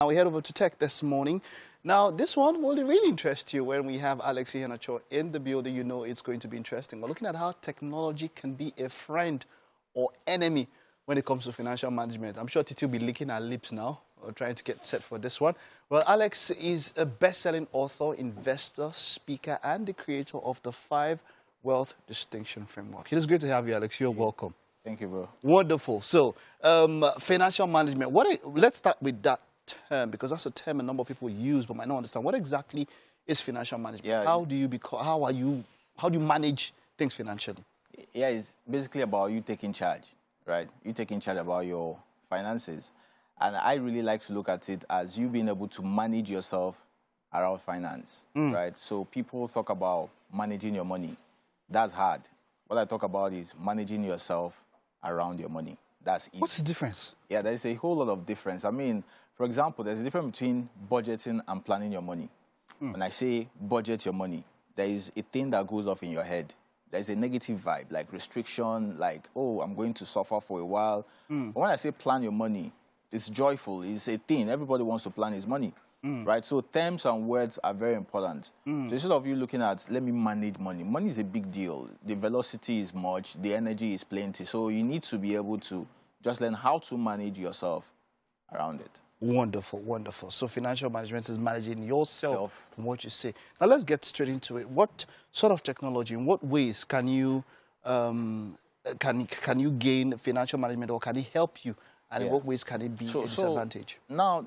Now we head over to tech this morning. Now, this one will really interest you when we have Alex Iheanacho in the building. You know it's going to be interesting. We're looking at how technology can be a friend or enemy when it comes to financial management. I'm sure Titi will be licking her lips now, or trying to get set for this one. Well, Alex is a best-selling author, investor, speaker, and the creator of the 5 Wealth Distinction Framework. It is great to have you, Alex. You're welcome. Thank you, bro. Wonderful. So, financial management. Let's start with that term, because that's a term a number of people use but might not understand. What exactly is financial management? Yeah. How do you manage things financially? Yeah, it's basically about you taking charge, right? You taking charge about your finances. And I really like to look at it as you being able to manage yourself around finance, right? So people talk about managing your money. That's hard. What I talk about is managing yourself around your money. That's easy. What's the difference? Yeah, there's a whole lot of difference. I mean, for example, there's a difference between budgeting and planning your money. When I say budget your money, there is a thing that goes off in your head. There's a negative vibe, like restriction, like, oh, I'm going to suffer for a while. But when I say plan your money, it's joyful. It's a thing. Everybody wants to plan his money, right? So terms and words are very important. So instead of you looking at, let me manage money, money is a big deal. The velocity is much. The energy is plenty. So you need to be able to just learn how to manage yourself around it. Wonderful, wonderful. So financial management is managing yourself, from what you say. Now let's get straight into it. What sort of technology, in what ways can you gain financial management, or can it help you? And in what ways can it be a disadvantage? So now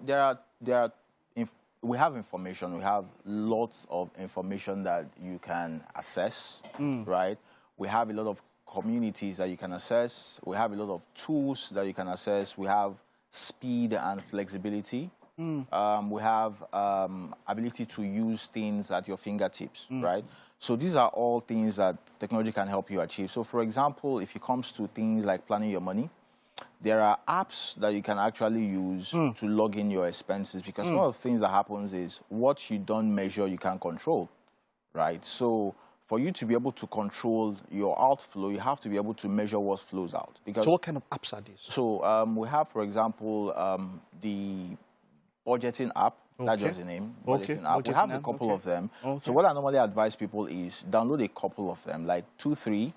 we have information. We have lots of information that you can access, right? We have a lot of communities that you can access. We have a lot of tools that you can access. We have speed and flexibility. We have ability to use things at your fingertips, right? So these are all things that technology can help you achieve. So for example, if it comes to things like planning your money, there are apps that you can actually use to log in your expenses, because one of the things that happens is what you don't measure, you can't control, right? So for you to be able to control your outflow, you have to be able to measure what flows out. Because, so what kind of apps are these? So we have, for example, the budgeting app. That's just the name. Budgeting app. We have a couple of them. So what I normally advise people is download a couple of them, like 2, 3,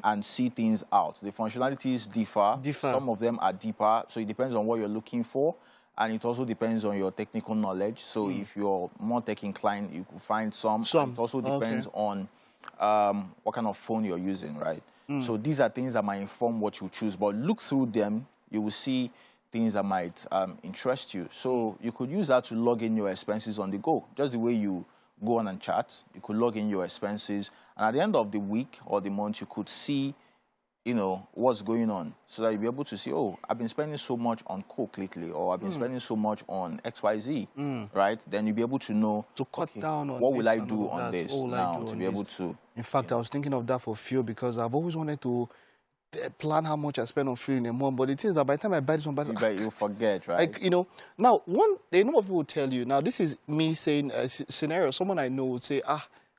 and see things out. The functionalities differ. Some of them are deeper, so it depends on what you're looking for. And it also depends on your technical knowledge. So if you're more tech inclined, you could find some. It also depends on what kind of phone you're using, right? So these are things that might inform what you choose. But look through them, you will see things that might interest you. So you could use that to log in your expenses on the go. Just the way you go on and chat, you could log in your expenses. And at the end of the week or the month, you could see, you know, what's going on, so that you'll be able to see, oh, I've been spending so much on Coke lately, or I've been spending so much on XYZ, right? Then you'll be able to know, to cut down on what will I do on this now to be able to... In fact, I was thinking of that for fuel, because I've always wanted to plan how much I spend on fuel in a month, but it is that by the time I buy this one, you'll forget, right? Like, you know, now, a number of people will tell you, now this is me saying a scenario, someone I know would say,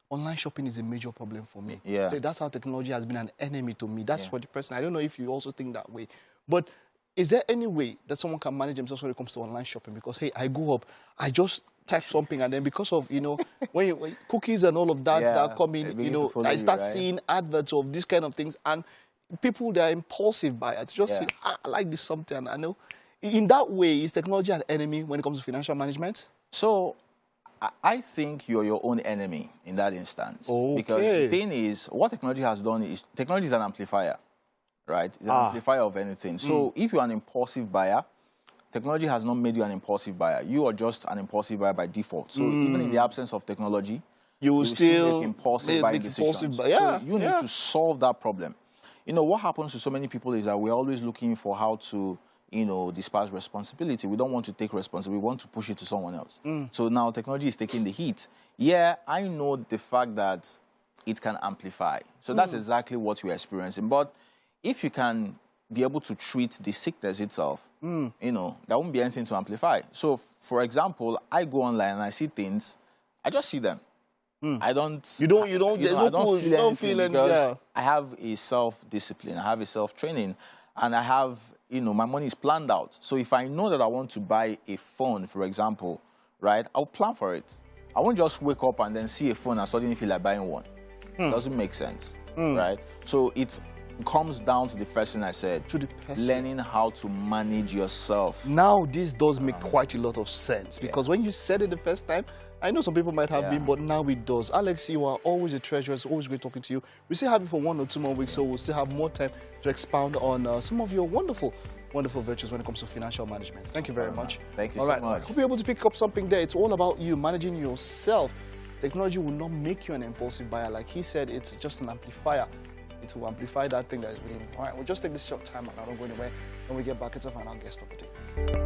online shopping is a major problem for me. Yeah. That's how technology has been an enemy to me. That's for the person. I don't know if you also think that way. But is there any way that someone can manage themselves when it comes to online shopping? Because, hey, I go up, I just type something, and then because of, you know, when cookies and all of that that come in, you know, I start seeing adverts of these kind of things, and people that are impulsive buyers just say, I like this something. I know. In that way, is technology an enemy when it comes to financial management? So I think you're your own enemy in that instance. Because the thing is, what technology has done is, technology is an amplifier, right? It's an amplifier of anything. So if you're an impulsive buyer, technology has not made you an impulsive buyer. You are just an impulsive buyer by default. So even in the absence of technology, you will still make impulsive buying decisions. So you need to solve that problem. You know, what happens to so many people is that we're always looking for how to, you know, disperse responsibility. We don't want to take responsibility. We want to push it to someone else. So now technology is taking the heat. Yeah, I know the fact that it can amplify. So that's exactly what we're experiencing. But if you can be able to treat the sickness itself, you know, there won't be anything to amplify. So, for example, I go online and I see things, I just see them. I don't feel anything because I have a self-discipline, I have a self-training, and I have my money is planned out. So if I know that I want to buy a phone, for example, right, I'll plan for it. I won't just wake up and then see a phone and suddenly feel like buying one. It doesn't make sense, right? So it comes down to the first thing I said, to the person. Learning how to manage yourself. Now, this does make quite a lot of sense, because when you said it the first time, I know some people might have been, but now it does. Alex, you are always a treasure. It's always great talking to you. We still have you for 1 or 2 more weeks, so we'll still have more time to expound on some of your wonderful virtues when it comes to financial management. Thank you very much. Thank you so much. I hope you're able to pick up something there. It's all about you managing yourself. Technology will not make you an impulsive buyer. Like he said, it's just an amplifier. It will amplify that thing that is within you. All right, we'll just take this short time and I don't go anywhere. When we get back, it's a final guest of the day.